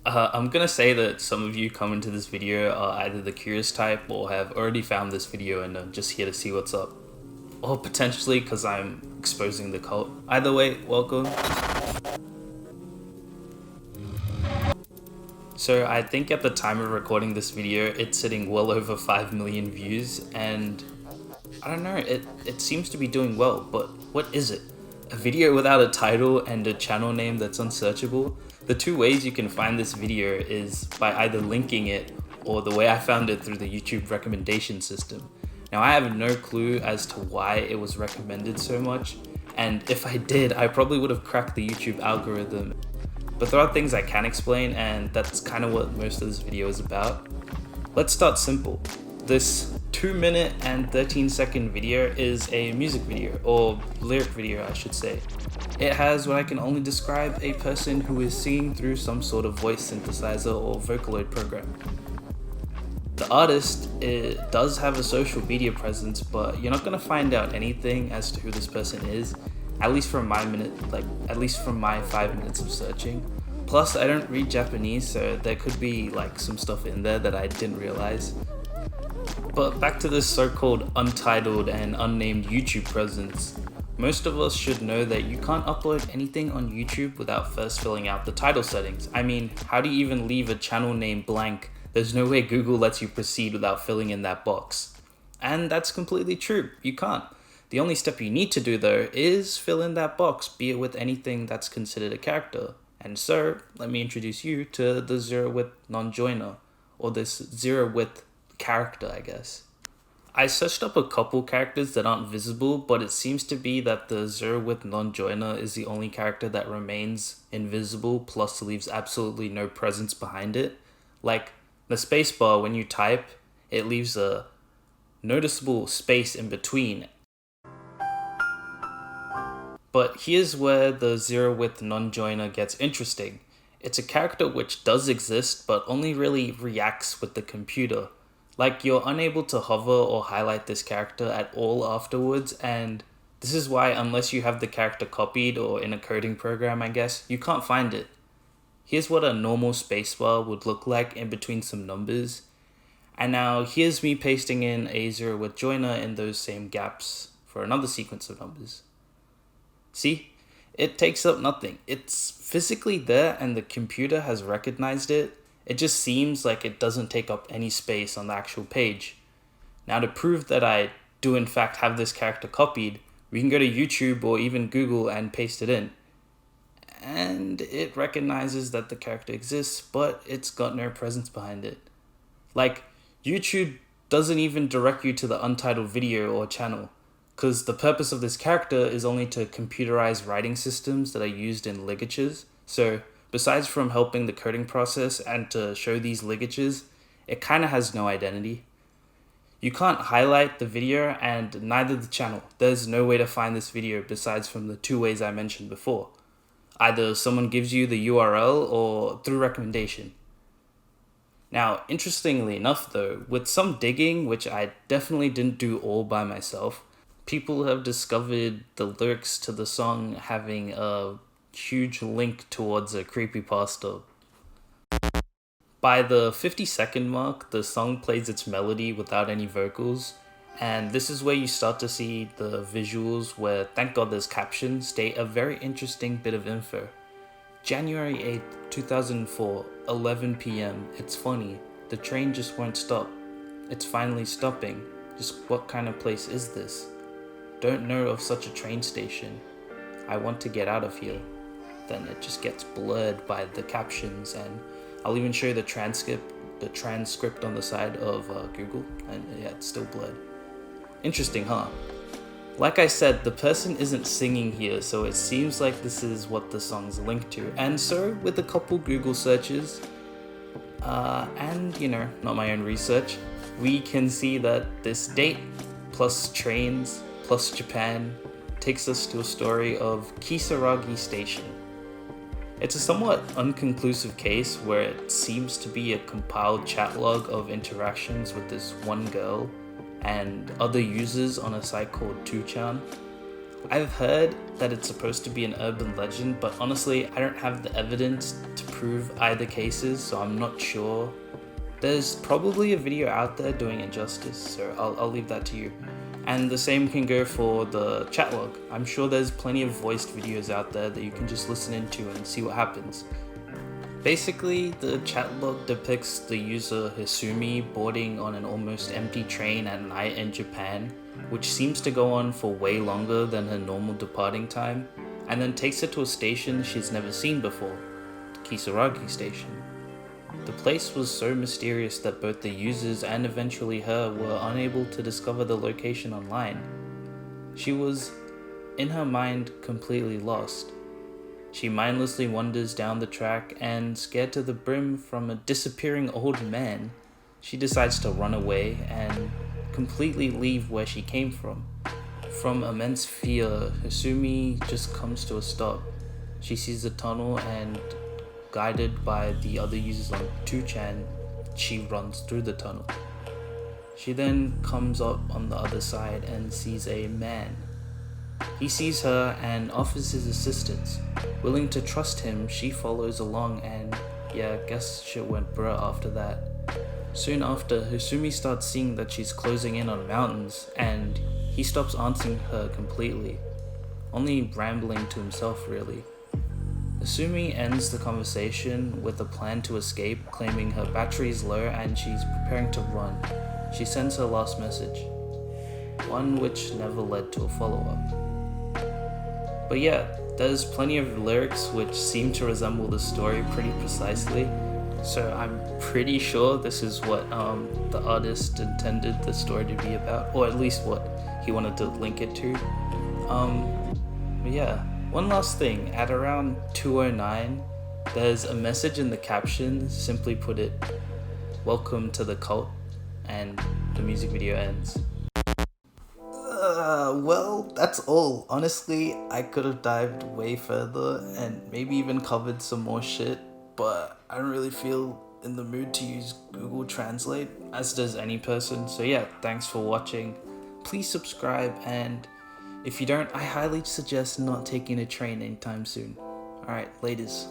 I'm gonna say that some of you come into this video are either the curious type or have already found this video and are just here to see what's up. Or potentially because I'm exposing the cult. Either way, welcome. So I think at the time of recording this video, it's sitting well over 5 million views, and I don't know, it seems to be doing well, but what is it? A video without a title and a channel name that's unsearchable? The two ways you can find this video is by either linking it or the way I found it through the YouTube recommendation system. Now I have no clue as to why it was recommended so much, and if I did, I probably would have cracked the YouTube algorithm. But there are things I can explain, and that's kind of what most of this video is about. Let's start simple. This 2-minute and 13-second video is a music video, or lyric video I should say. It has what I can only describe a person who is singing through some sort of voice synthesizer or Vocaloid program. The artist does have a social media presence, but you're not gonna find out anything as to who this person is, at least from my 5 minutes of searching. Plus, I don't read Japanese, so there could be like some stuff in there that I didn't realize. But back to this so-called untitled and unnamed YouTube presence. Most of us should know that you can't upload anything on YouTube without first filling out the title settings. I mean, how do you even leave a channel name blank? There's no way Google lets you proceed without filling in that box. And that's completely true, you can't. The only step you need to do though is fill in that box, be it with anything that's considered a character. And so, let me introduce you to the zero width non-joiner, or this zero width character, I guess. I searched up a couple characters that aren't visible, but it seems to be that the zero width non-joiner is the only character that remains invisible, plus leaves absolutely no presence behind it. Like the spacebar, when you type, it leaves a noticeable space in between. But here's where the zero width non-joiner gets interesting. It's a character which does exist, but only really reacts with the computer. Like, you're unable to hover or highlight this character at all afterwards, and this is why, unless you have the character copied or in a coding program, I guess, you can't find it. Here's what a normal spacebar would look like in between some numbers. And now here's me pasting in a zero width joiner in those same gaps for another sequence of numbers. See, it takes up nothing. It's physically there and the computer has recognized it. It just seems like it doesn't take up any space on the actual page. Now, to prove that I do in fact have this character copied, we can go to YouTube or even Google and paste it in. And it recognizes that the character exists, but it's got no presence behind it. Like, YouTube doesn't even direct you to the untitled video or channel, because the purpose of this character is only to computerize writing systems that are used in ligatures. So besides from helping the coding process and to show these ligatures, it kind of has no identity. You can't highlight the video and neither the channel. There's no way to find this video besides from the two ways I mentioned before. Either someone gives you the URL or through recommendation. Now, interestingly enough though, with some digging, which I definitely didn't do all by myself, people have discovered the lyrics to the song having a huge link towards a creepypasta. By the 50-second mark, the song plays its melody without any vocals, and this is where you start to see the visuals where, thank God there's captions, state a very interesting bit of info. January 8th, 2004, 11 p.m. It's funny, the train just won't stop. It's finally stopping. Just what kind of place is this? Don't know of such a train station. I want to get out of here. Then it just gets blurred by the captions, and I'll even show you the transcript on the side of Google, and yeah, it's still blurred. Interesting, huh? Like I said, the person isn't singing here, so it seems like this is what the song's linked to. And so, with a couple Google searches, and not my own research, we can see that this date plus trains plus Japan takes us to a story of Kisaragi Station. It's a somewhat unconclusive case where it seems to be a compiled chat log of interactions with this one girl and other users on a site called 2chan. I've heard that it's supposed to be an urban legend, but honestly, I don't have the evidence to prove either cases, so I'm not sure. There's probably a video out there doing it justice, so I'll leave that to you. And the same can go for the chat log. I'm sure there's plenty of voiced videos out there that you can just listen into and see what happens. Basically, the chat log depicts the user Hisumi boarding on an almost empty train at night in Japan, which seems to go on for way longer than her normal departing time, and then takes her to a station she's never seen before, Kisaragi Station. The place was so mysterious that both the users and eventually her were unable to discover the location online. She was, in her mind, completely lost. She mindlessly wanders down the track and, scared to the brim from a disappearing old man, she decides to run away and completely leave where she came from. From immense fear, Hisumi just comes to a stop. She sees a tunnel and, guided by the other users on 2chan, she runs through the tunnel. She then comes up on the other side and sees a man. He sees her and offers his assistance. Willing to trust him, she follows along and yeah, guess shit went bruh after that. Soon after, Hisumi starts seeing that she's closing in on mountains and he stops answering her completely, only rambling to himself really. Hisumi ends the conversation with a plan to escape, claiming her battery is low and she's preparing to run. She sends her last message, one which never led to a follow-up. But yeah, there's plenty of lyrics which seem to resemble the story pretty precisely, so I'm pretty sure this is what the artist intended the story to be about, or at least what he wanted to link it to. But yeah. One last thing, at around 2:09, there's a message in the caption, simply put it, "Welcome to the cult," and the music video ends. Well, that's all. Honestly, I could have dived way further and maybe even covered some more shit, but I don't really feel in the mood to use Google Translate, as does any person. So yeah, thanks for watching. Please subscribe, and if you don't, I highly suggest not taking a train anytime soon. Alright, laters.